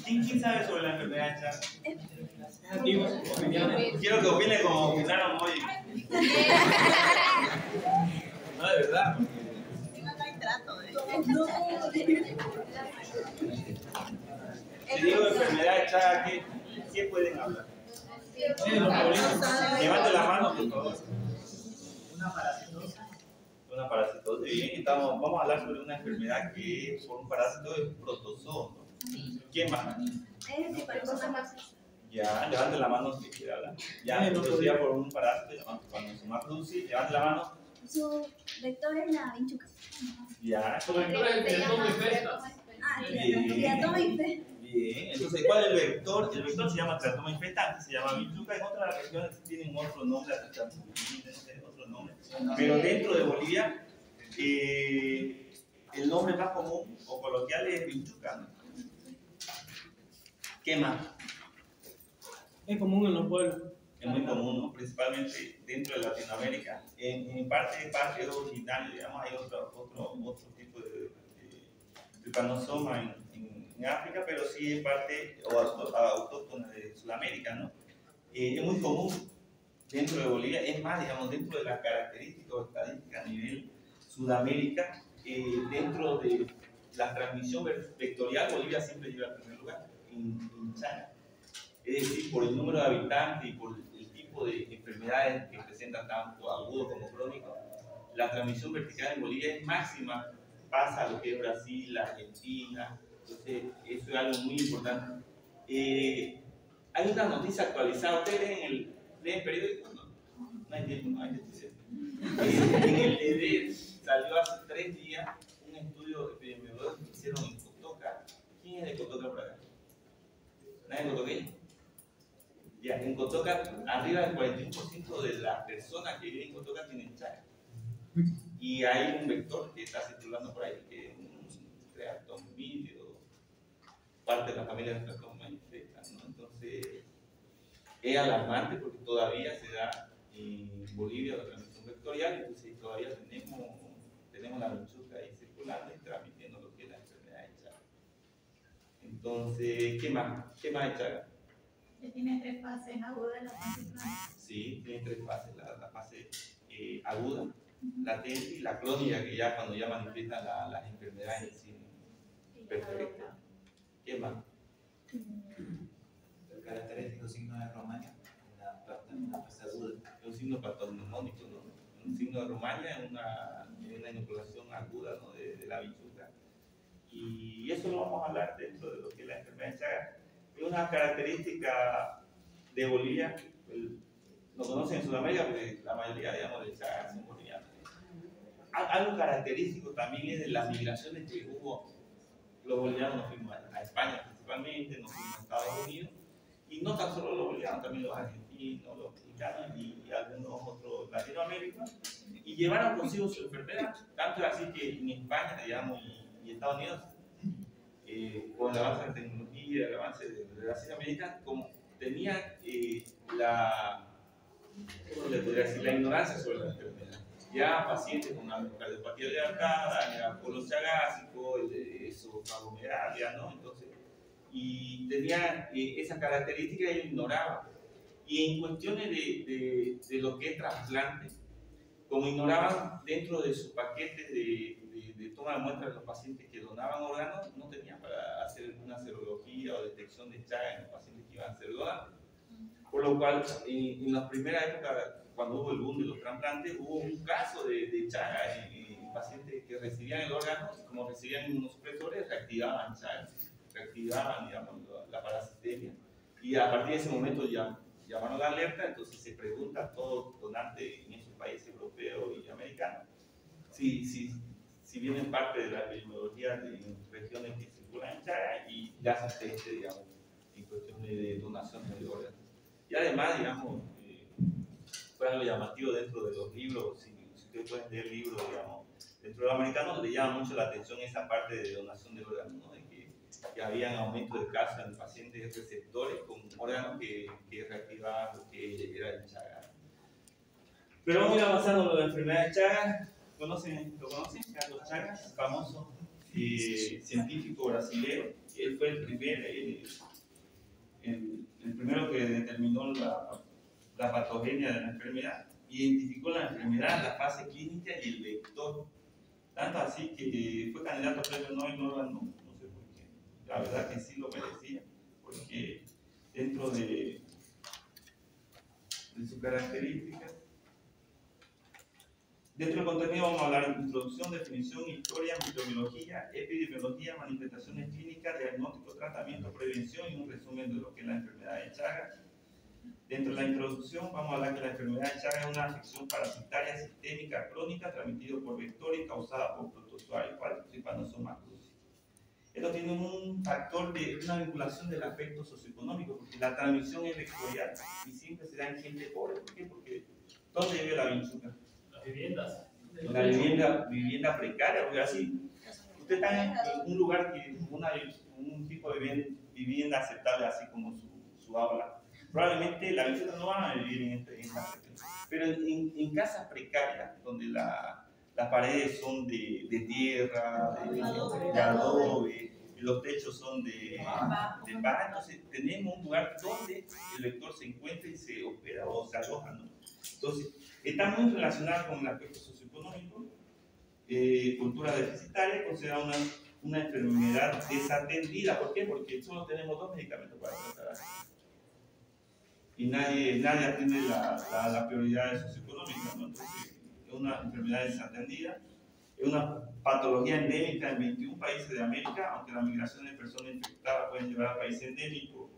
¿Quién sabe sobre la enfermedad de Chagas? Quiero que opine como opinaron hoy. No, de verdad. No hay trato. Si digo enfermedad de Chagas, ¿qué pueden hablar? Levante la mano, por favor. Una parasitosis. Una parasitosis. Bien, vamos a hablar sobre una enfermedad que por un parásito es protozoo, ¿no? ¿Quién más? Ya, levante la mano si quiere hablar. Ya, producida por un parásito, cuando se llama producir, levante la mano. Su vector es la vinchuca. Ya. Su vector es el teratoma infesta. Teratoma infesta. Bien, entonces, ¿cuál es el vector? El vector se llama teratoma infesta, se llama vinchuca. En otras regiones tienen otro nombre, otro nombre. Pero dentro de Bolivia, el nombre más común o coloquial es vinchuca, ¿no? ¿Qué más? Es común en los pueblos. Es muy común, ¿no? Principalmente dentro de Latinoamérica. En parte originario, digamos, hay otro tipo de trypanosoma en África, pero sí en parte autóctona de Sudamérica, ¿no? Es muy común dentro de Bolivia, es más, digamos, dentro de las características o estadísticas a nivel Sudamérica, dentro de la transmisión vectorial, Bolivia siempre lleva el primer lugar en Chagas. Es decir, por el número de habitantes y por el tipo de enfermedades que presentan tanto agudo como crónico, la transmisión vertical en Bolivia es máxima, pasa a lo que es Brasil, la Argentina, entonces eso es algo muy importante. Hay una noticia actualizada, ¿ustedes leen periódicos? No hay tiempo, no hay noticia. En el EDER salió hace 3 días un estudio epidemiológico que hicieron en Cotoca. ¿Quién es de Cotoca por acá? ¿Nadie de cotoqueño? Ya, en Cotoca, arriba del 41% de las personas que viven en Cotoca tienen Chagas. Y hay un vector que está circulando por ahí, que es un teratoma, parte de la familia de teratoma infesta, ¿no? Entonces, es alarmante porque todavía se da en Bolivia la transmisión vectorial, entonces todavía tenemos la vinchuca ahí circulando y transmitiendo lo que es la enfermedad de Chagas. Entonces, ¿qué más es Chagas? Que tiene 3 fases agudas, la fase crónica. Sí, tiene 3 fases, la fase aguda, latente y la crónica, que ya cuando ya manifiestan las enfermedades en sí. Perfecto. ¿Qué más? El característico signo de Romaña, una fase aguda. Es un signo patognomónico, ¿no? Un signo de Romaña es una inoculación aguda, ¿no? de la vinchuca. Y eso lo vamos a hablar dentro de lo que es la enfermedad de Chagas. Es una característica de Bolivia, lo conocen en Sudamérica porque la mayoría, digamos, de Chagas son bolivianos. Algo característico también es de las migraciones que hubo. Los bolivianos nos fuimos a España principalmente, nos fuimos a Estados Unidos, y no tan solo los bolivianos, también los argentinos, los mexicanos y algunos otros latinoamericanos, y llevaron consigo su enfermedad. Tanto es así que en España, digamos, y Estados Unidos, con el avance de la tecnología, el avance de la Latinoamérica, como tenía la ignorancia sobre la enfermedad. Ya pacientes con una cardiopatía dilatada, el colon chagásico, el esofagomeralia, ¿no? Entonces, y tenía esa característica y ellos ignoraban. Y en cuestiones de lo que es trasplante, como ignoraban dentro de sus paquetes de toma de muestras de los pacientes que donaban órganos, no tenían para hacer una serología o detección de Chagas en los pacientes que iban a ser donados. Por lo cual, en la primera época, cuando hubo el boom de los trasplantes, hubo un caso de Chagas en pacientes que recibían el órgano, como recibían inmunosupresores, reactivaban Chagas, reactivaban, digamos, la parasitemia. Y a partir de ese momento llamaron la alerta, entonces se pregunta a todos donantes en esos países europeos y americanos si vienen parte de la epidemiología de regiones que circulan en Chagas y le hacen test, digamos, en cuestiones de donación de órganos. Y además, digamos, fue algo llamativo dentro de los libros, si ustedes pueden leer libros, digamos, dentro de los americanos le llama mucho la atención esa parte de donación de órganos, ¿no? De que habían aumento de casos en pacientes receptores con órganos que reactivaban lo que era el Chagas. Pero vamos a ir avanzando con la enfermedad de Chagas. ¿Lo conocen? Carlos Chagas, famoso científico brasileño, él fue el primero que determinó la patogenia de la enfermedad, identificó la enfermedad, la fase clínica y el vector. Tanto así que fue candidato a premio Nobel, no lo ganó, no sé por qué. La verdad que sí lo merecía, porque dentro de sus características, dentro del contenido vamos a hablar de introducción, definición, historia, microbiología, epidemiología, manifestaciones clínicas, diagnóstico, tratamiento, prevención y un resumen de lo que es la enfermedad de Chagas. Dentro de la introducción vamos a hablar que la enfermedad de Chagas es una afección parasitaria sistémica crónica transmitida por vectores causada por protozoarios, Trypanosoma cruzi. Esto tiene un factor de una vinculación del aspecto socioeconómico, porque la transmisión es vectorial y siempre se da en gente pobre. ¿Por qué? Porque ¿dónde vive la vinchuca? Las viviendas. La vivienda precaria, porque así, usted está en un lugar que un tipo de vivienda aceptable, así como su aula. Probablemente la visita no van a vivir en esta pero en casas precarias, donde las paredes son de tierra, de adobe, los techos son de paja, entonces tenemos un lugar donde el vector se encuentra y se hospeda o se aloja, ¿no? Entonces, está muy relacionado con el aspecto socioeconómico, cultura deficitaria, considerada una enfermedad desatendida. ¿Por qué? Porque solo tenemos 2 medicamentos para tratar. Y nadie atiende las prioridades socioeconómicas, ¿no? Entonces, es una enfermedad desatendida, es una patología endémica en 21 países de América, aunque la migración de personas infectadas pueden llevar a países endémicos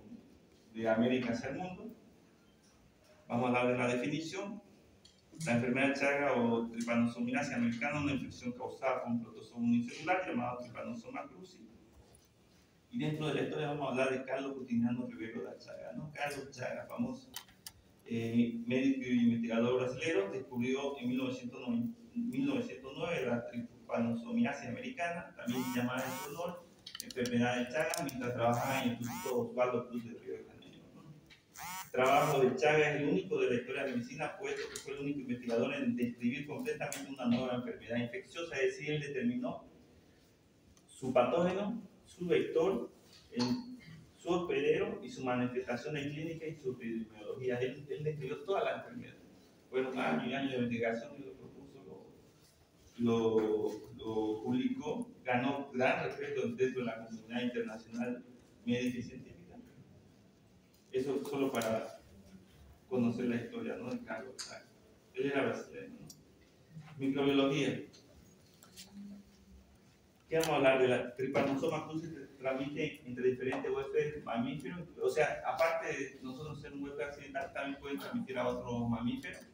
de América hacia el mundo. Vamos a hablar de la definición. La enfermedad de Chagas o Trypanosomiasis americana es una infección causada por un protozoo unicelular llamado Trypanosoma cruzi. Y dentro de la historia vamos a hablar de Carlos Justiniano Rivero da Chagas, ¿no? Carlos Chagas, famoso médico y investigador brasileño, descubrió en 1909 la Trypanosomiasis americana, también llamada en su honor enfermedad de Chagas, mientras trabajaba en el Instituto Osvaldo Cruz de Río de Janeiro, ¿no? El trabajo de Chagas es el único de la historia de la medicina, puesto que fue el único investigador en describir completamente una nueva enfermedad infecciosa, es decir, él determinó su patógeno, su vector, su hospedero y su manifestaciones clínicas y su epidemiología. Él describió toda la enfermedad. Fueron años y años de investigación y lo propuso, lo publicó, ganó gran respeto dentro de la comunidad internacional médica y científica. Eso solo para conocer la historia, ¿no?, de Carlos Chagas. Él era brasileño, ¿no? Microbiología. ¿Qué vamos a hablar? De la Trypanosoma cruzi se transmite entre diferentes huéspedes mamíferos, o sea, aparte de nosotros ser un huésped accidental, también pueden transmitir a otros mamíferos,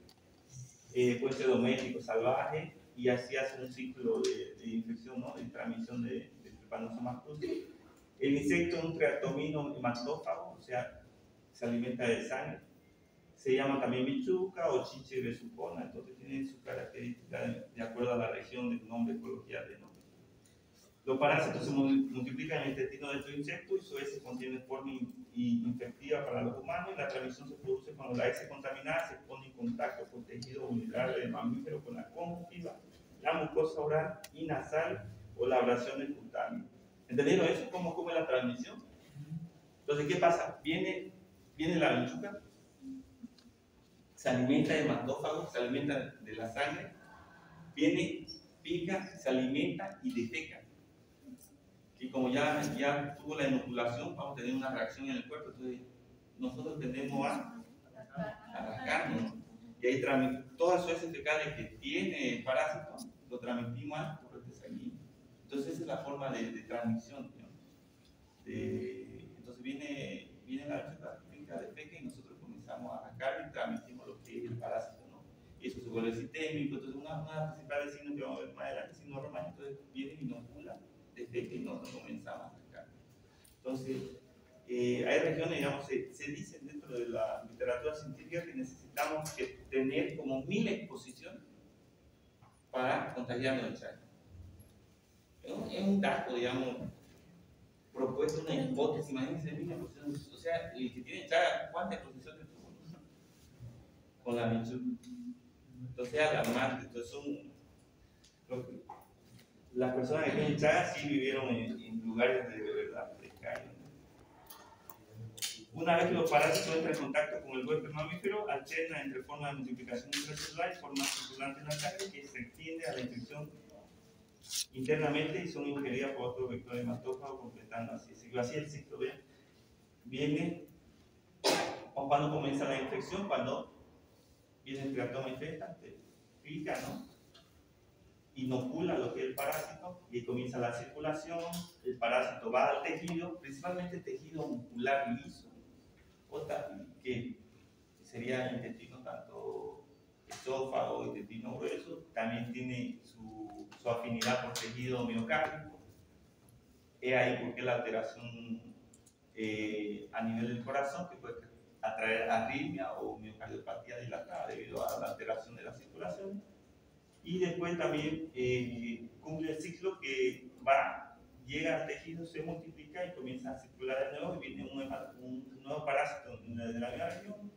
puede ser doméstico, salvaje, y así hace un ciclo de infección, ¿no?, de transmisión de Trypanosoma cruzi. El insecto es un triatomino hematófago, o sea, se alimenta de sangre. Se llama también bichuca o chiche besucona, entonces tiene sus características de acuerdo a la región del nombre coloquial, ¿no? Los parásitos se multiplican en el intestino de estos insectos y su heces contiene forma infectiva para los humanos, y la transmisión se produce cuando la heces contaminada se pone en contacto con tejido vulnerable del mamífero, con la conjuntiva, la mucosa oral y nasal o la abrasión del cutáneo. ¿Entendieron eso? ¿Cómo es la transmisión? Entonces, ¿qué pasa? Viene la vinchuca, se alimenta de hematófagos, se alimenta de la sangre, viene, pica, se alimenta y defeca. Y como ya tuvo la inoculación, vamos a tener una reacción en el cuerpo, entonces nosotros tendemos a rascarnos, ¿no? Y ahí todas las heces fecales que tiene el parásito, lo transmitimos al corriente sanguíneo. Entonces esa es la forma de transmisión, ¿no? Entonces viene la pica, defeca, y nosotros comenzamos a rascar y transmitimos lo que es el parásito, ¿no? Y eso se vuelve sistémico. Entonces una de las principales signos que vamos a ver más adelante, signos romanos, entonces viene y inocula, defeca, y nosotros comenzamos a rascar. Entonces hay regiones, digamos, se dicen dentro de la literatura científica que necesitamos tener como 1000 exposiciones para contagiarnos de Chagas. Es un dato, digamos, propuesto, una hipótesis. Imagínense 1000 exposiciones, o sea, el que tiene Chagas, ¿cuántas exposiciones tuvo con la vinchuca? Entonces es alarmante. Entonces las personas que tienen Chagas sí vivieron en lugares de verdad cae. Una vez que los parásitos entran en contacto con el huésped mamífero, alternan entre formas de multiplicación intracelular y formas circulantes en la sangre que se extiende a la infección internamente y son ingeridas por otros vectores hematófagos, completando así. Así el ciclo viene cuando comienza la infección, cuando viene el teratoma infectante, pica, ¿no? Inocula lo que es el parásito y comienza la circulación. El parásito va al tejido, principalmente el tejido muscular liso, que sería el intestino tanto esófago, intestino grueso, también tiene su afinidad por tejido miocárdico. Es ahí porque la alteración a nivel del corazón que puede atraer arritmia o miocardiopatía dilatada debido a la alteración de la circulación. Y después también cumple el ciclo que llega al tejido, se multiplica y comienza a circular de nuevo y viene un nuevo parásito de la misma región,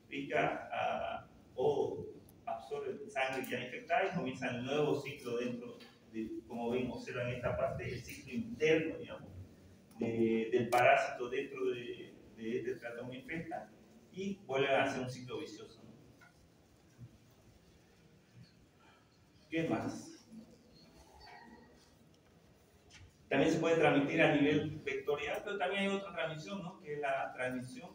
pica o absorbe sangre ya infectada y comienza el nuevo ciclo dentro de, como ven, observan en esta parte, el ciclo interno, digamos, del parásito dentro de este teratoma infecta y vuelve a hacer un ciclo vicioso, ¿no? ¿Qué más? También se puede transmitir a nivel vectorial, pero también hay otra transmisión, ¿no? Que es la transmisión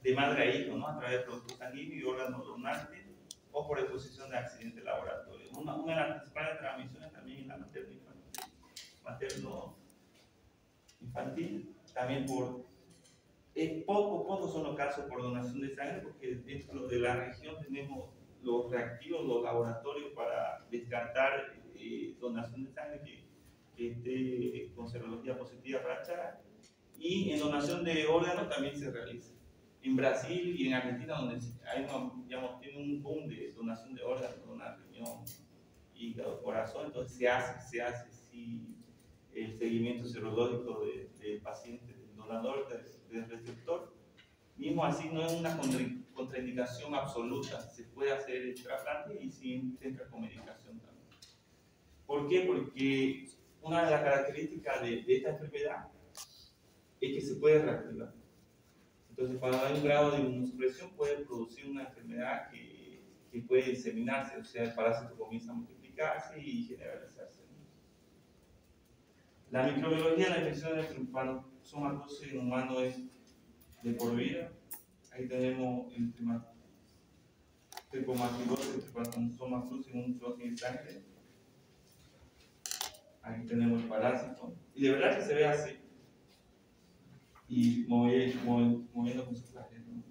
de madre a hijo, ¿no? A través de productos sanguíneos y órganos donantes o por exposición de accidentes laboratorios. Una de las principales transmisiones también es la materno-infantil, también pocos son los casos por donación de sangre, porque dentro de la región tenemos los reactivos, los laboratorios para descartar donación de sangre que esté con serología positiva para Chagas, y en donación de órganos también se realiza. En Brasil y en Argentina, donde tiene un boom de donación de órganos, donar riñón, hígado, corazón, entonces se hace sí, el seguimiento serológico del paciente, del donador, del receptor. Mismo así no es una contraindicación absoluta, se puede hacer el trasplante y sí se entra con medicación también. ¿Por qué? Porque una de las características de esta enfermedad es que se puede reactivar. Entonces, cuando hay un grado de inmunosupresión, puede producir una enfermedad que puede diseminarse, o sea, el parásito comienza a multiplicarse y generalizarse. La microbiología de la infección del Trypanosoma cruzi en humano es de por vida. Ahí tenemos el Trichomastigosis, el Trypanosoma cruzi en un trozo de sangre. Ahí tenemos el parásito. Y de verdad que se ve así. Y moviendo con sus flagelos, ¿no?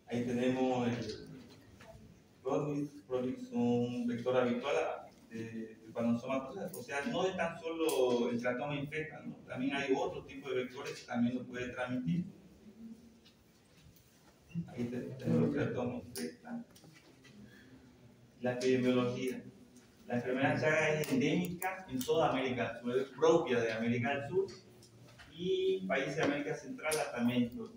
Ahí tenemos el Prodix, un vector habitual de Trypanosoma cruzi. O sea, no es tan solo el teratoma infecta, ¿no? También hay otro tipo de vectores que también lo puede transmitir. Ahí tenemos el teratoma infecta. La epidemiología. La enfermedad Chagas es endémica en toda América del Sur, es propia de América del Sur y países de América Central hasta México,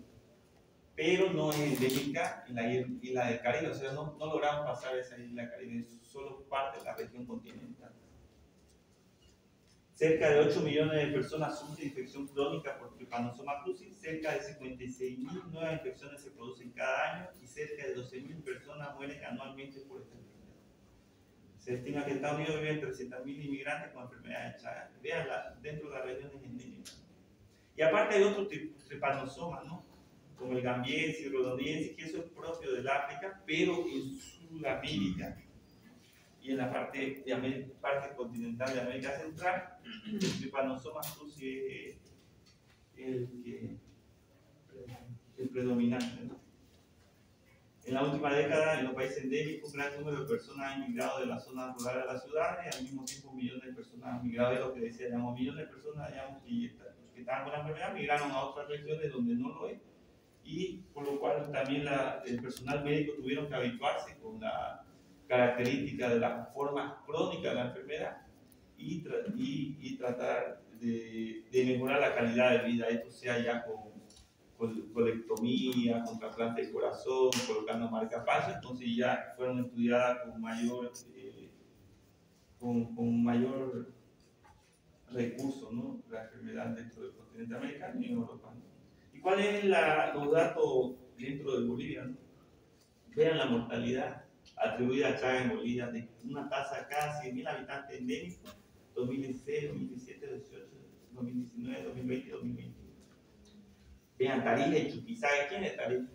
pero no es endémica en la isla del Caribe, o sea, no logramos pasar esa isla del Caribe, es solo parte de la región continental. Cerca de 8 millones de personas sufren infección crónica por Trypanosoma cruzi, cerca de 56.000 nuevas infecciones se producen cada año y cerca de 12.000 personas mueren anualmente por esta enfermedad. Se estima que en Estados Unidos viven 300.000 inmigrantes con enfermedad de Chagas. Veanla, dentro de las regiones endémicas. Y aparte hay otros tripanosomas, ¿no? Como el gambiensis, rodoniensis, que eso es propio del África, pero en Sudamérica y en la parte continental de América Central, el Trypanosoma cruzi es el predominante, ¿no? En la última década, en los países endémicos, un gran número de personas han migrado de las zonas rurales a las ciudades, y al mismo tiempo millones de personas han migrado, de lo que decía, millones de personas que estaban con la enfermedad migraron a otras regiones donde no lo es, y por lo cual también el personal médico tuvieron que habituarse con la característica de las formas crónicas de la enfermedad y tratar de mejorar la calidad de vida, esto sea ya con colectomía, con trasplante de corazón, colocando marcapasos, entonces ya fueron estudiadas con mayor recurso, ¿no? La enfermedad dentro del continente americano y en Europa, ¿no? ¿Y cuáles son los datos dentro de Bolivia, ¿no? Vean la mortalidad atribuida a Chaga en Bolivia de una tasa cada 100.000 habitantes endémicos, 2016, 2017, 2018, 2019, 2020 y 2021. Vean Tarija y Chuquisaca. ¿Quién es Tarija?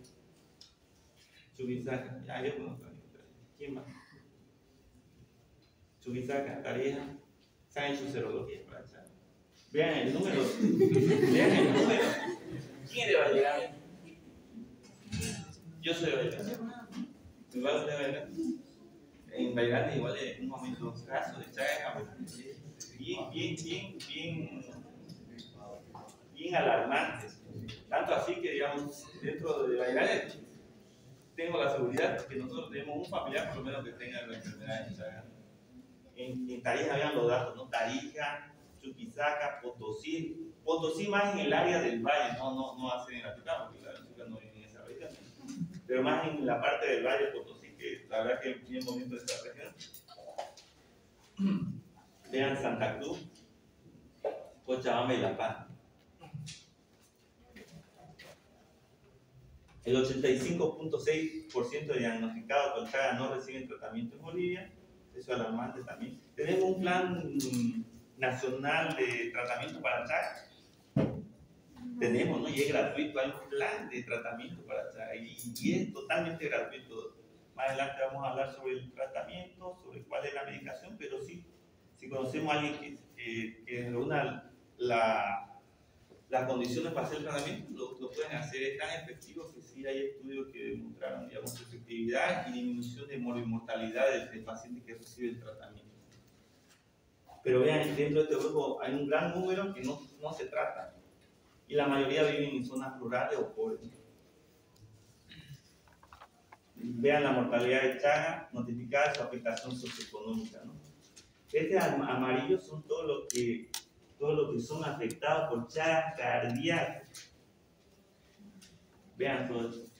Chuquisaca, ya yo conozco a Tarija. ¿Quién más? Chuquisaca, Tarija. Se han hecho serología para Chaga. Vean el número. Vean el número. ¿Quién le va a llegar? Yo soy de Bailán. Igual usted de Bailán. En Bailán igual es un momento los casos de Chaga bien alarmantes. Tanto así que, digamos, dentro de Bailán tengo la seguridad que nosotros tenemos un familiar por lo menos que tenga la enfermedad de Chaga. En Tarija habían los datos, ¿no? Tarija, Chuquisaca, Potosí. Potosí más en el área del valle, no hace en la ciudad, porque la ciudad no vive en esa región. Pero más en la parte del valle de Potosí, que la verdad que es bien bonito esta región. Vean Santa Cruz, Cochabamba y La Paz. El 85.6% de diagnosticados con Chaga no reciben tratamiento en Bolivia. Eso es alarmante también. Tenemos un plan nacional de tratamiento para Chaga. Tenemos, ¿no? Y es gratuito, hay un plan de tratamiento para Chaga y es totalmente gratuito. Más adelante vamos a hablar sobre el tratamiento, sobre cuál es la medicación, pero sí, si conocemos a alguien que reúna las condiciones para hacer el tratamiento, lo pueden hacer. Es tan efectivo que sí hay estudios que demostraron, digamos, efectividad y disminución de mortalidad del paciente que recibe el tratamiento. Pero vean, dentro de este grupo hay un gran número que no se trata y la mayoría viven en zonas rurales o pobres. Vean la mortalidad de Chaga notificada, su afectación socioeconómica, ¿no? Este amarillo son todos los que son afectados por Chaga cardíaco. Vean todo esto.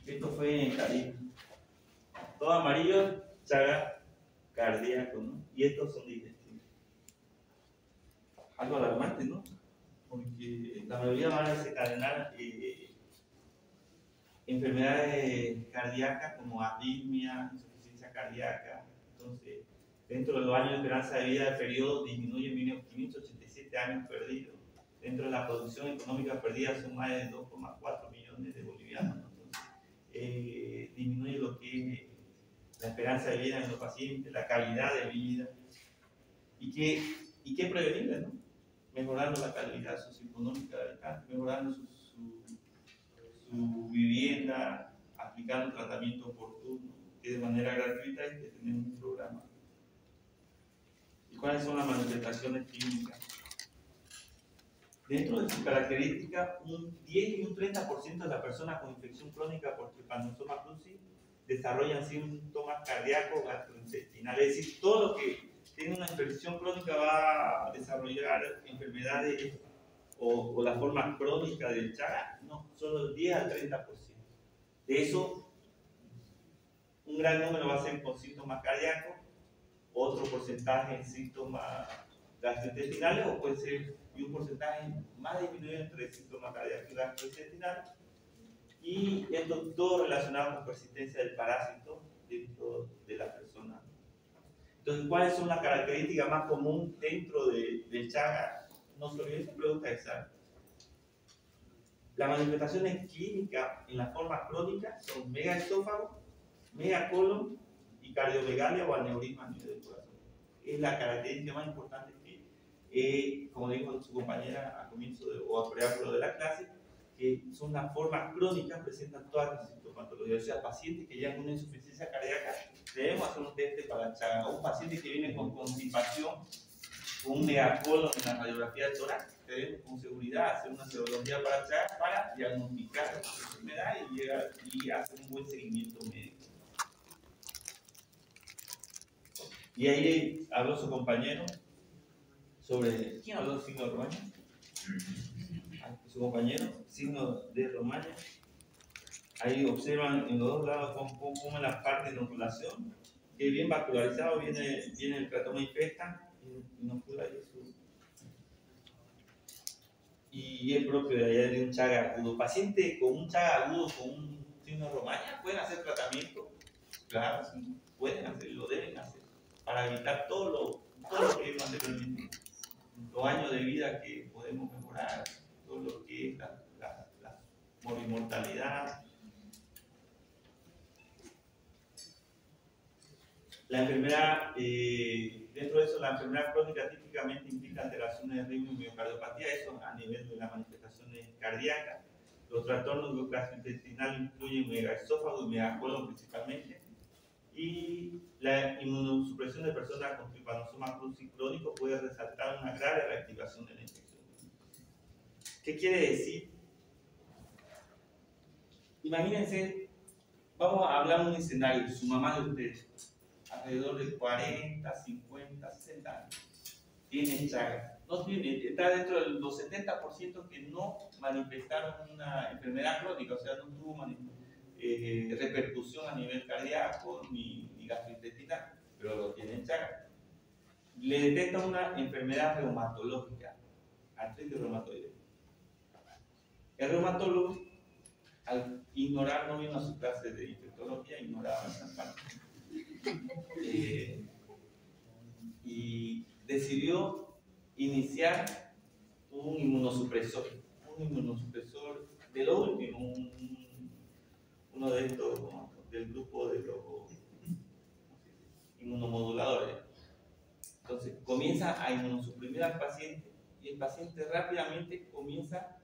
Esto fue en Tarija. Todo amarillo, Chaga cardíaco, ¿no? Y estos son digestivos. Algo alarmante, ¿no? Porque la mayoría van a desencadenar enfermedades cardíacas como arritmia, insuficiencia cardíaca. Entonces, dentro de los años de esperanza de vida del periodo disminuye en 587 años perdidos. Dentro de la producción económica perdida son más de 2,4 millones de bolivianos, ¿no? Entonces, disminuye lo que es la esperanza de vida en los pacientes, la calidad de vida. ¿Y qué prevenirle, no? Mejorando la calidad socioeconómica del habitante, mejorando su vivienda, aplicando tratamiento oportuno, que de manera gratuita es que tenemos un programa. ¿Y cuáles son las manifestaciones clínicas? Dentro de sus características, un 10 y un 30% de las personas con infección crónica por Trypanosoma cruzi desarrollan síntomas cardíacos gastrointestinales. Es decir, todo lo que tiene una infección crónica va a desarrollar enfermedades o la forma crónica del Chaga. No, solo el 10 al 30%. De eso, un gran número va a ser con síntomas cardíacos, otro porcentaje en síntomas gastrointestinales, o puede ser y un porcentaje más disminuido entre síntomas cardíacos y gastrointestinales. Y esto todo relacionado con persistencia del parásito dentro de la persona. Entonces, ¿cuáles son las características más comunes dentro del Chaga? No se olviden esta pregunta exacta. Las manifestaciones clínicas en la forma crónica son megaesófago, megacolon y cardiomegalia o aneurisma a nivel del corazón. Es la característica más importante que, como dijo su compañera al comienzo o al preámbulo de la clase, que son las formas crónicas, presentan todas las sintomatologías. O sea, pacientes que llegan con una insuficiencia cardíaca, debemos hacer un test para Chaga. Un paciente que viene con constipación, con un megacolon en la radiografía del tórax, debemos con seguridad hacer una serología para Chaga para diagnosticar la enfermedad y hacer un buen seguimiento médico. Y ahí habló su compañero sobre... ¿Quién habló del signo de Romaña? Su compañero, signo de Romaña. Ahí observan en los dos lados cómo es la parte de inoculación, que bien vascularizado viene el tratoma infesta, inocula eso. Y es propio de allá de un Chagas agudo. Paciente con un Chagas agudo, con un signo de Romaña, pueden hacer tratamiento. Claro, sí, pueden hacerlo, deben hacer, para evitar todo lo que es anteriormente. Los años de vida que podemos mejorar, todo lo que es la morimortalidad. La enfermedad, dentro de eso, la enfermedad crónica típicamente implica alteraciones de ritmo y miocardiopatía, eso a nivel de las manifestaciones cardíacas. Los trastornos gastrointestinales incluyen megaesófago y megacolon principalmente. Y la inmunosupresión de personas con trypanosoma cruzi crónico puede resaltar una grave reactivación de la infección. ¿Qué quiere decir? Imagínense, vamos a hablar de un escenario, su mamá de ustedes, alrededor de 40, 50, 60 años, tiene Chagas, no tiene, está dentro de los 70% que no manifestaron una enfermedad crónica, o sea, no tuvo repercusión a nivel cardíaco ni gastrointestinal, pero lo tienen Chagas. Le detectan una enfermedad reumatológica, artritis reumatoide. El reumatólogo, al ignorar, no vino a su clase de infectología, ignoraba esa parte. Y decidió iniciar un inmunosupresor de lo último, uno de estos, ¿no?, del grupo de los inmunomoduladores. Entonces comienza a inmunosuprimir al paciente y el paciente rápidamente comienza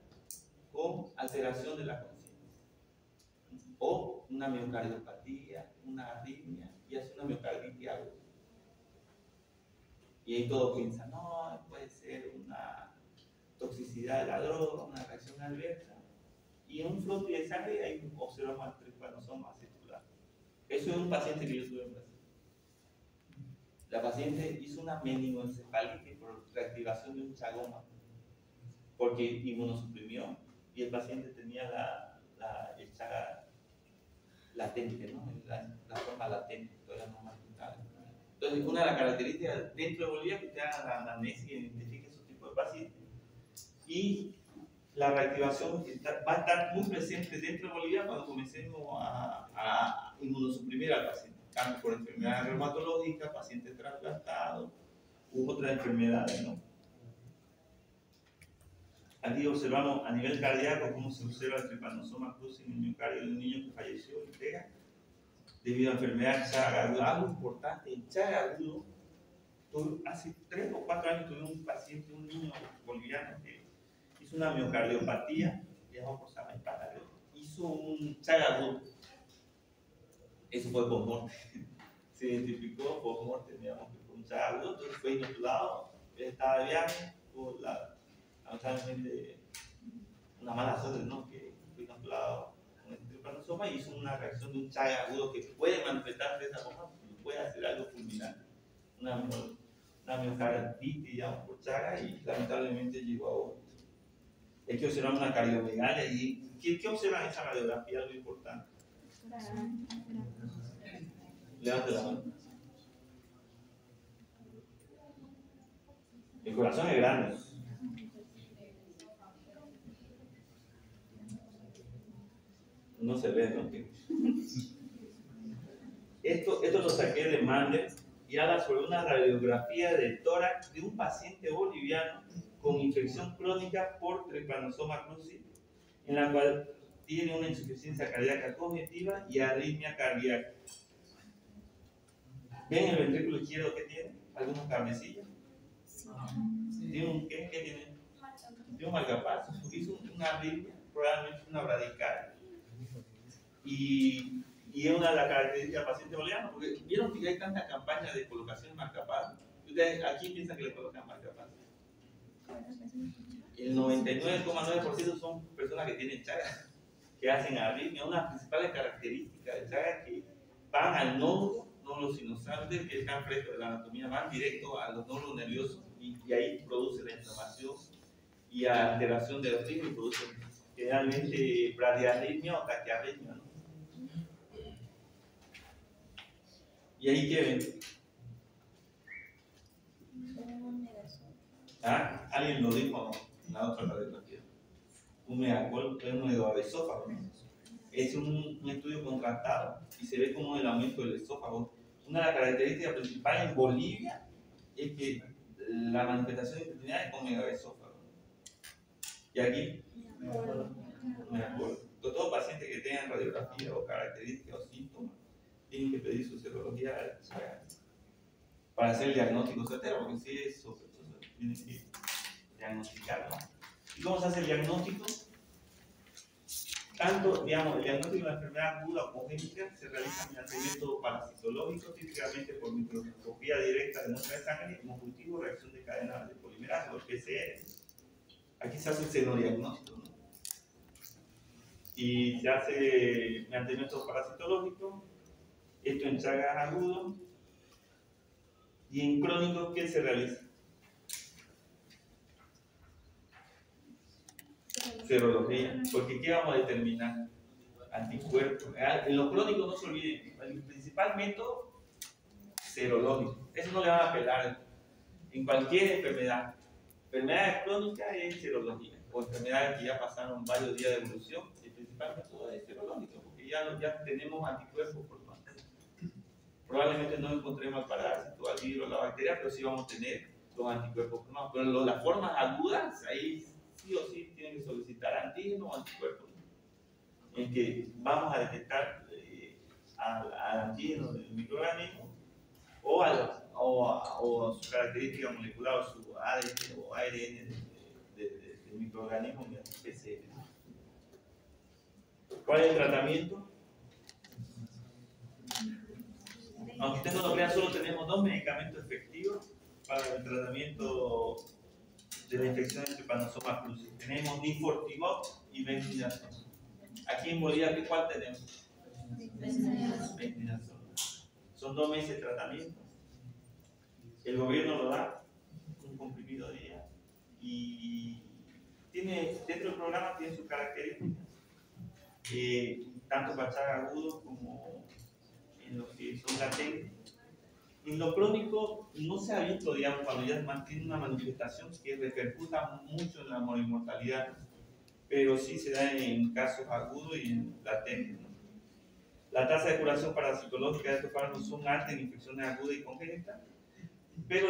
con alteración de la conciencia o una miocardiopatía, una arritmia y hace una miocarditis aguda. Y ahí todos piensan, no, puede ser una toxicidad de la droga, una reacción adversa. Y en un flujo de sangre ahí observamos el trypanosoma circular. Eso es un paciente que yo tuve en Brasil. La paciente hizo una meningoencefalitis por reactivación de un chagoma, porque inmunosuprimió y el paciente tenía el chaga latente, ¿no? La forma latente, todavía no marcada. Entonces, una de las características dentro de Bolivia que usted haga la anamnesis y identifique esos tipos de pacientes. Y la reactivación va a estar muy presente dentro de Bolivia cuando comencemos a inmunosuprimir al paciente, tanto por enfermedades reumatológicas, pacientes trasplantados u otras enfermedades, ¿no? Aquí observamos a nivel cardíaco cómo se observa el trypanosoma cruzi en el miocardio de un niño que falleció en Vega debido a enfermedad Chagas aguda. Algo importante, en Chagas agudo, hace 3 o 4 años tuvimos un paciente, un niño boliviano que hizo una miocardiopatía, viajó por Samaipata, hizo un Chagas agudo. Eso fue por muerte. Se identificó por muerte, digamos, que fue un Chagas agudo, entonces fue inoculado, él estaba de viaje, tuvo lamentablemente una mala suerte, ¿no?, que fue inoculado con el trypanosoma y hizo una reacción de un Chagas agudo que puede manifestarse de esa forma, puede hacer algo fulminante, una miocarditis, digamos, por Chagas, y lamentablemente llegó a otro. Hay que observar una cardiomegalia y ¿qué observan en esa radiografía? Algo importante. Levante la mano. El corazón es grande. No se ve, ¿no? Esto lo saqué de Mandel y habla sobre una radiografía del tórax de un paciente boliviano con infección crónica por trypanosoma cruzi, en la cual tiene una insuficiencia cardíaca congestiva y arritmia cardíaca. ¿Ven el ventrículo izquierdo que tiene? ¿Algunos cabecillas? ¿Tiene un qué? ¿Qué tiene? Tiene un marcapaso. Hizo una arritmia, probablemente una bradicardia. Y es una de las características del paciente boliviano, porque vieron que hay tantas campañas de colocación de marcapasos. Ustedes aquí piensan que le colocan marcapasos. El 99,9% son personas que tienen Chagas, que hacen arritmia. Una de las principales características de Chagas es que van al nódulo sinusoide, que están fresco de la anatomía, van directo a los nódulos nerviosos y ahí produce la inflamación y alteración del ritmo y produce generalmente bradiarritmia o taquiarritmia, ¿no? Y ahí que ven. ¿Ah? Alguien lo dijo en la otra radiografía. Un megacol es un esófago. Es un estudio contrastado y se ve como el aumento del esófago. Una de las características principales en Bolivia es que la manifestación intestinal es con megaesófago. Y aquí, megacol. Todo paciente que tenga radiografía o características o síntomas tienen que pedir su serología para hacer el diagnóstico certero, porque si es sospechoso, tienen que diagnosticarlo. ¿Y cómo se hace el diagnóstico? Tanto, digamos, el diagnóstico de la enfermedad aguda o congénita se realiza mediante métodos parasitológicos, típicamente por microscopía directa de muestra de sangre, como cultivo, reacción de cadena de polimerasa o PCR. Aquí se hace el senodiagnóstico, ¿no? Y se hace mediante métodos parasitológicos, esto en Chagas agudos, y en crónicos, ¿qué se realiza? Serología, porque ¿qué vamos a determinar? Anticuerpos. En los crónicos no se olviden, el principal método serológico, eso no le van a pelar en cualquier enfermedad. Enfermedades crónicas es serología, o enfermedades que ya pasaron varios días de evolución, el principal método es serológico, porque ya tenemos anticuerpos por lo menos. Probablemente no encontremos el parásito, al virus, la bacteria, pero sí vamos a tener los anticuerpos formados. Pero las formas agudas, ahí sí o sí tienen que solicitar antígenos o anticuerpos, en que vamos a detectar al antígeno del microorganismo o su característica molecular o su ADN o ARN del microorganismo mediante PCR. ¿Cuál es el tratamiento? Aunque ustedes no lo crean, solo tenemos 2 medicamentos efectivos para el tratamiento de la infección de Trypanosoma cruzi. Tenemos Nifortimab y Bendinazol. Aquí en Bolivia, ¿cuál tenemos? Bendinazol. Son 2 meses de tratamiento. El gobierno lo da, un comprimido día, y dentro del programa tiene sus características, tanto para Chagas agudos como en los que son latentes. En lo crónico no se ha visto, digamos, cuando ya mantiene una manifestación que repercuta mucho en la morimortalidad, pero sí se da en casos agudos y en latentes, ¿no? La tasa de curación parasitológica de estos fármacos son altas en infecciones agudas y congénitas, pero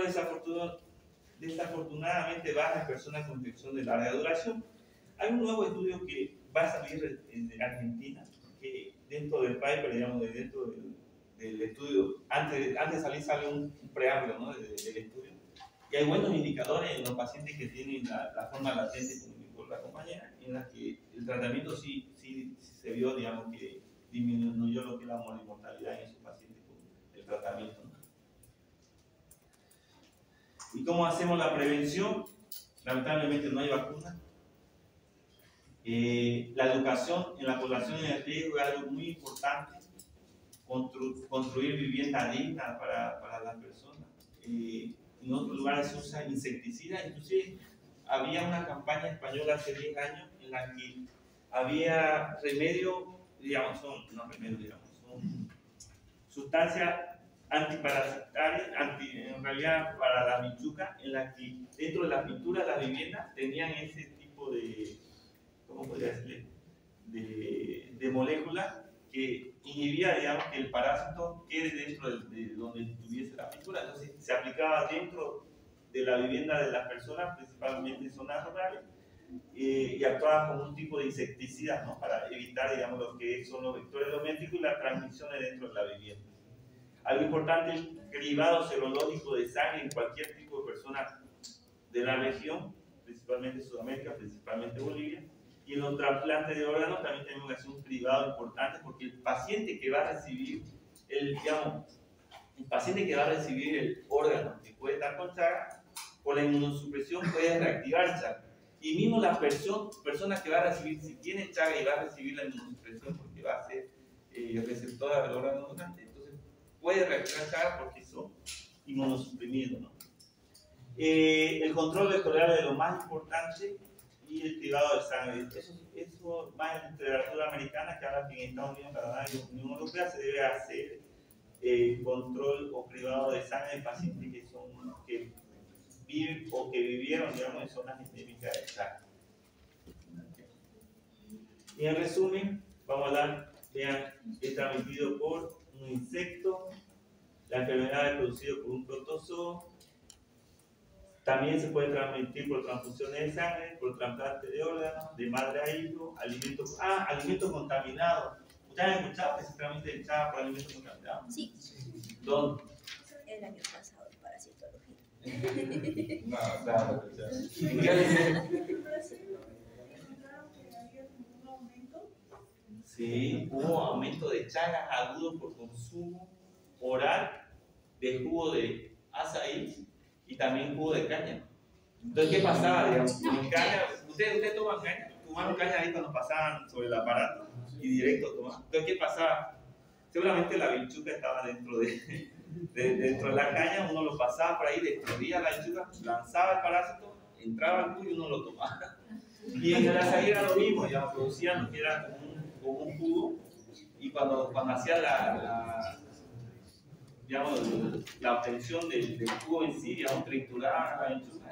desafortunadamente baja en personas con infección de larga duración. Hay un nuevo estudio que va a salir en Argentina, que dentro del paper, digamos, dentro del estudio, antes de salir sale un preámbulo, ¿no? del estudio, y hay buenos indicadores en los pacientes que tienen la forma latente, como dijo la compañera, en las que el tratamiento sí se vio, digamos, que disminuyó lo que es la morimortalidad en esos pacientes con el tratamiento, ¿no? ¿Y cómo hacemos la prevención? Lamentablemente no hay vacuna. La educación en la población en riesgo es algo muy importante. Construir vivienda digna para las personas. En otros lugares se usa insecticida. Inclusive había una campaña española hace 10 años en la que había remedio, digamos, son sustancias antiparasitarias, en realidad para la bichuca, en la que dentro de las pinturas de las viviendas tenían ese tipo de, ¿cómo podría decirle?, de moléculas que inhibía, digamos, que el parásito quede dentro de donde estuviese la pintura. Entonces se aplicaba dentro de la vivienda de las personas, principalmente en zonas rurales, y actuaba como un tipo de insecticida, ¿no?, para evitar, digamos, lo que son los vectores domésticos y las transmisiones dentro de la vivienda. Algo importante, el cribado serológico de sangre en cualquier tipo de persona de la región, principalmente Sudamérica, principalmente Bolivia. Y en los trasplantes de órganos también tenemos que hacer un cribado importante, porque el paciente que va a recibir el órgano que puede estar con Chagas, por la inmunosupresión puede reactivar Chagas. Y mismo la persona que va a recibir, si tiene Chagas y va a recibir la inmunosupresión porque va a ser receptora del órgano donante, entonces puede reactivar Chagas porque son inmunosuprimidos, ¿no? El control vectorial es lo más importante, y el cribado de sangre. Eso más en literatura americana, que habla que en Estados Unidos, Canadá y la Unión Europea se debe hacer control o cribado de sangre en pacientes que viven o que vivieron, digamos, en zonas endémicas de Chaga. Y en resumen, vamos a hablar, vean, es transmitido por un insecto, la enfermedad es producida por un protozoo, también se puede transmitir por transfusiones de sangre, por trasplante de órganos, de madre a hijo, alimentos contaminados. ¿Ustedes han escuchado que se transmite el Chaga por alimentos contaminados? Sí, ¿Dónde? el año pasado en parasitología. No, claro, claro. Sí, hubo aumento de Chagas agudos por consumo oral de jugo de azaí y también jugo de caña. Entonces, ¿qué pasaba? Digamos, con caña, ¿ustedes toman caña? ¿Tomaron caña ahí cuando pasaban sobre el aparato y directo tomaban? Entonces, ¿qué pasaba? Seguramente la vinchuca estaba dentro de la caña, uno lo pasaba por ahí, destruía la vinchuca, lanzaba el parásito, entraba al jugo y uno lo tomaba. Y en el azaí era lo mismo, ya producían lo que era como un jugo, y cuando hacía digamos, la obtención del jugo en sí, digamos, trituraban la vinchuca,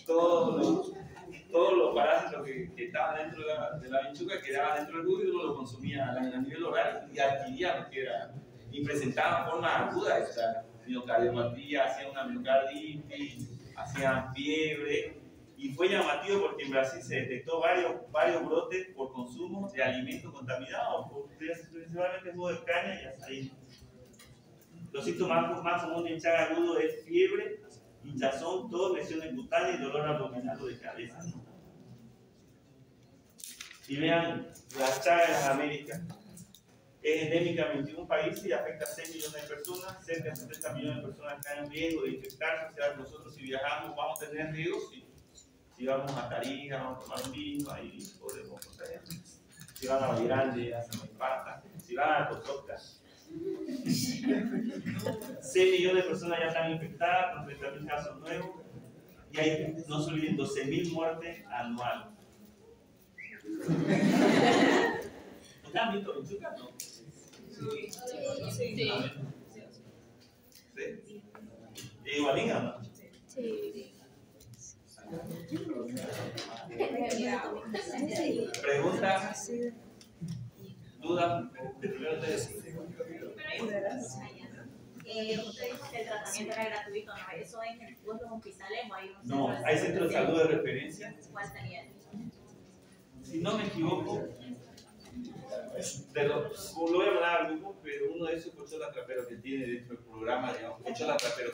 todos los parásitos que estaban dentro de la vinchuca quedaban dentro del jugo y uno lo consumía a nivel oral y adquiría lo que era, y presentaban forma aguda esta miocardiopatía, hacían una miocarditis, hacían fiebre. Y fue llamativo porque en Brasil se detectó varios brotes por consumo de alimentos contaminados, principalmente jugo de caña y azaí. Los síntomas más comunes de Chaga agudo es fiebre, hinchazón, tos, lesiones cutáneas y dolor abdominal o de cabeza. Y vean, la Chaga en las Américas es endémica en 21 países y afecta a 6 millones de personas. Cerca de 70 millones de personas están en riesgo de infectarse. O sea, nosotros si viajamos vamos a tener riesgo. Si vamos a Tarija, vamos a tomar un vino, ahí podemos contraer. Si van a Valgrande, a Samaipata, si van a Cotoca. 6 millones de personas ya están infectadas con 30.000 casos nuevos y hay, no se olviden, 12.000 muertes anuales. ¿Ustedes han visto vinchuca? No. Sí. ¿Sí? ¿Y Gualinga no? Sí. Pregunta, duda, primero te Usted dijo que el tratamiento era gratuito, ¿no? ¿Eso en los hospitales o hay un no, hay centros de salud de referencia. ¿Cuál sería? Si no me equivoco, lo voy a mandar al grupo, pero uno de esos Pochola Trapero que tiene dentro del programa, digamos, Pochola Trapero,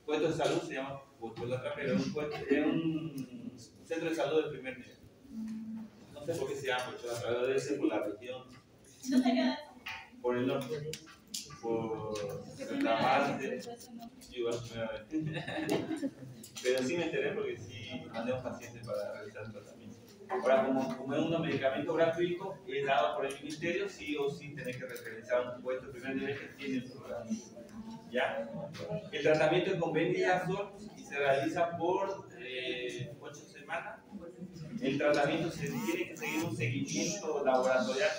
puesto de salud se llama Pochola Trapero, es un centro de salud del primer nivel. No sé por qué se llama Pochola Trapero, debe ser por la región, ¿No sería por el norte, por la parte, pero sí me enteré porque sí mandé a un paciente para realizar el tratamiento. Ahora, como es un medicamento gratuito, es dado por el ministerio, sí o sí tenés que referenciar un puesto de primer nivel que tiene el programa. ¿Ya? El tratamiento es con bendidazol y se realiza por 8 semanas. El tratamiento se tiene que seguir un seguimiento laboratorial.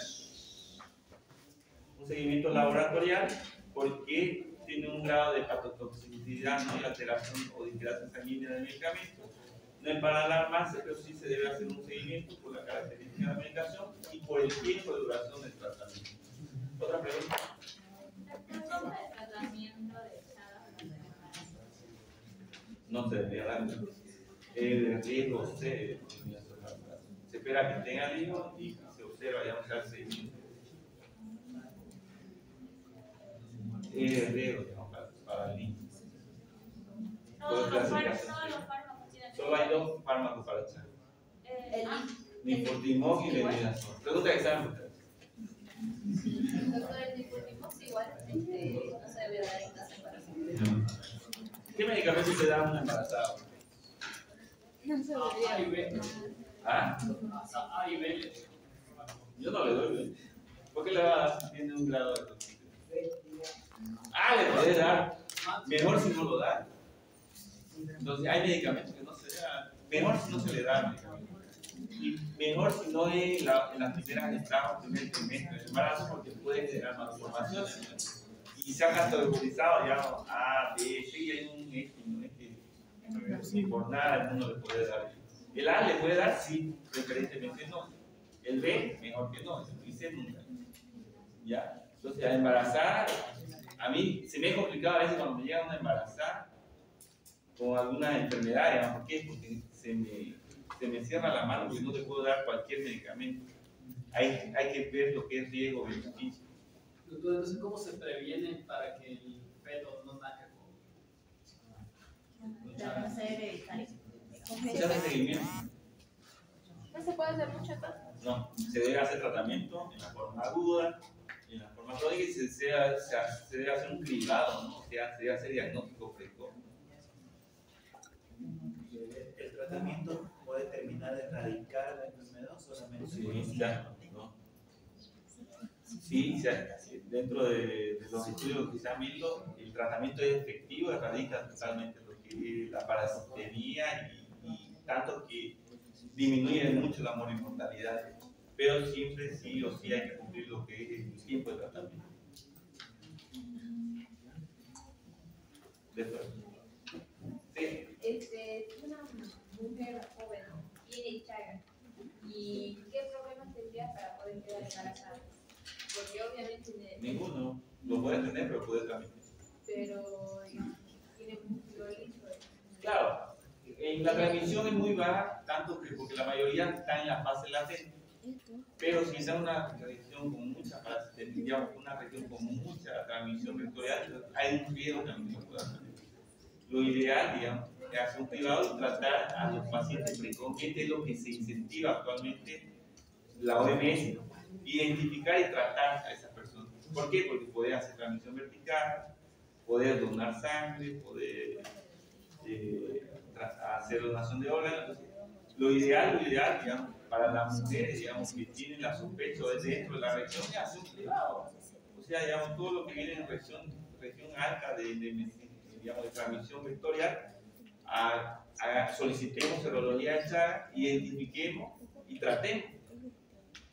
Un seguimiento laboratorial porque tiene un grado de hepatotoxicidad, ¿no? Y alteración o dilatación sanguínea del medicamento. No es para alarmarse, pero sí se debe hacer un seguimiento por la característica de la medicación y por el tiempo de duración del tratamiento. ¿Otra pregunta? el tratamiento de Chaga? No se debería dar. El riesgo se espera que tenga el hijo y se observa, digamos, el seguimiento. El riesgo, digamos, para el niño. Todos los fármacos tienen. Solo hay 2 fármacos para Chaga. Nifurtimox y bendidazol. Pregunta que saben ustedes. Doctor, el nifurtimox igual no se debe dar en casa embarazo. ¿Qué medicamento se da a una embarazada? No se A y B. ¿Ah? A y B. Yo no le doy, ¿eh? ¿Por qué le va a dar si tiene un grado de toxicidad? Ah, le puede dar. Mejor si no lo da. Entonces, hay medicamentos que no se dan. Mejor si no se le da el medicamento. Y mejor si no es en las primeras entradas, primer trimestre del embarazo, porque puede generar malformaciones. Y se ha categorizado, digamos, A, B, C, y hay un X, ¿no? Es que Por nada el mundo le puede dar. El A le puede dar, sí, preferentemente no. El B, mejor que no. El C nunca. ¿Ya? Entonces, a embarazar, a mí se me es complicado a veces cuando me llega una embarazada con alguna enfermedad, digamos. ¿Por qué? Porque se me cierra la mano y no te puedo dar cualquier medicamento. Hay que ver lo que es riesgo o beneficio. Doctor, entonces, ¿cómo se previene para que el feto no nazca con La no se debe evitar. Se hace seguimiento. ¿No se puede hacer mucho entonces? No, se debe hacer tratamiento en la forma aguda, en la forma crónica y se debe hacer un cribado, ¿no? Se debe hacer diagnóstico precoz. ¿El tratamiento puede terminar de erradicar la enfermedad o solamente? Sí, claro, ¿no? Sí, dentro de los estudios que se han visto, el tratamiento es efectivo, erradica totalmente lo que es la parasitemia y tanto que disminuye mucho la mortalidad. Pero siempre sí o sí hay que cumplir lo que es el tiempo de tratamiento. Después. Sí. Una mujer joven tiene Chagas y qué problemas tendría para poder quedar embarazada, porque obviamente Ninguno. Lo puede tener, pero puede transmitir. pero tiene músculo liso. Claro, la transmisión es muy baja, tanto que porque la mayoría está en la fase latente. Pero si está en una región con mucha parasitemia, digamos, una región con mucha transmisión vectorial, hay un riesgo también que se pueda transmitir. Lo ideal, digamos, es hacer un privado y tratar a los pacientes precozmente, es lo que se incentiva actualmente la OMS, identificar y tratar a esas personas. ¿Por qué? Porque poder hacer transmisión vertical, poder donar sangre, poder hacer donación de órganos. Lo ideal, digamos, para las mujeres, digamos, que tienen la sospecha dentro de la región, es hacer un privado. O sea, digamos, todo lo que viene en región alta digamos, de transmisión vectorial, solicitemos serología de Chagas, identifiquemos y tratemos.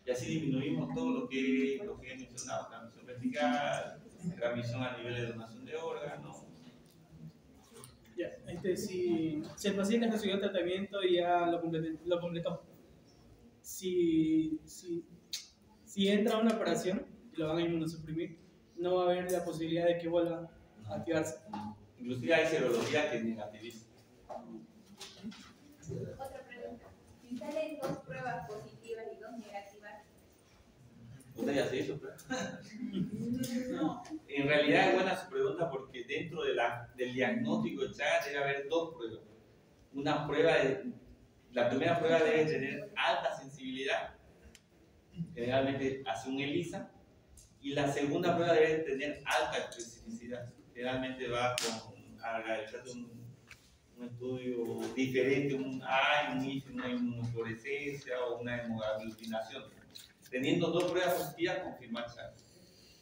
Y así disminuimos todo lo que he mencionado, transmisión vertical, transmisión a nivel de donación de órganos. Ya, si el paciente recibió el tratamiento y ya lo completó, si entra a una operación y lo van a inmunosuprimir, no va a haber la posibilidad de que vuelva a activarse. Inclusive hay serología que negativiza. Otra pregunta, si salen 2 pruebas positivas y 2 negativas, ¿Usted ya se hizo prueba? No, en realidad es buena su pregunta porque dentro del diagnóstico de Chagas debe haber 2 pruebas. La primera prueba debe tener alta sensibilidad, generalmente hace un ELISA, y la segunda prueba debe tener alta especificidad, generalmente va a realizar un estudio diferente, una inmunofluorescencia o una hemoaglutinación. Teniendo 2 pruebas positivas, confirmar Chagas.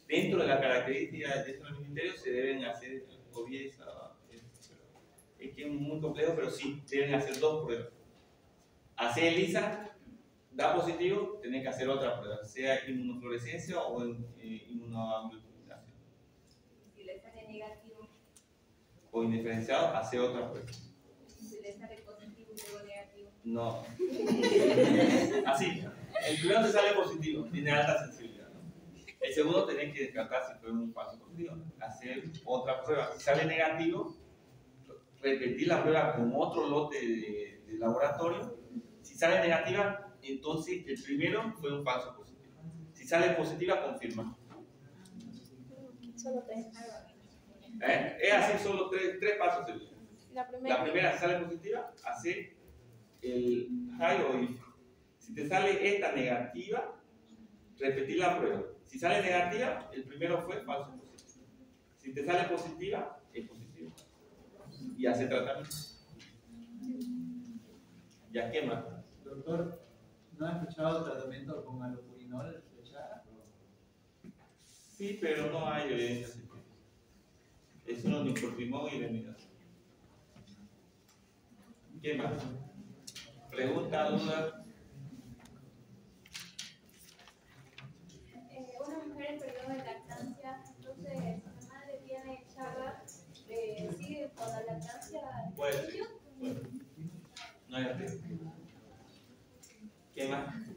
Dentro de la característica de este ministerio se deben hacer, es que es muy complejo, pero sí, deben hacer 2 pruebas. Hacer ELISA, da positivo, tienen que hacer otra prueba, sea inmunofluorescencia o inmunoaglutinación. si le sale negativo, O indiferenciado, hacer otra prueba. si le sale positivo y luego negativo. No. Así, el primero te sale positivo, tiene alta sensibilidad, ¿no? El segundo tenés que descartar si fue un falso positivo, hacer otra prueba. Si sale negativo, repetir la prueba con otro lote de laboratorio. Si sale negativa, entonces el primero fue un falso positivo. Si sale positiva, confirma. Solo 3. Es así, solo tres pasos. La primera. La primera, si sale positiva, hace el high o if. Si te sale esta negativa, repetir la prueba. Si sale negativa, el primero fue falso positivo. Si te sale positiva, es positivo. Y hace tratamiento. ¿Ya qué más? Doctor, ¿no ha escuchado tratamiento con alopurinol de Chagas? Sí, pero no hay evidencia científica. Es un nicotimón y venida. ¿Qué más? ¿Pregunta, duda? Una mujer en periodo de lactancia, entonces si la madre tiene Chagas, ¿sigue con la lactancia? Puede ser. ¿Qué más?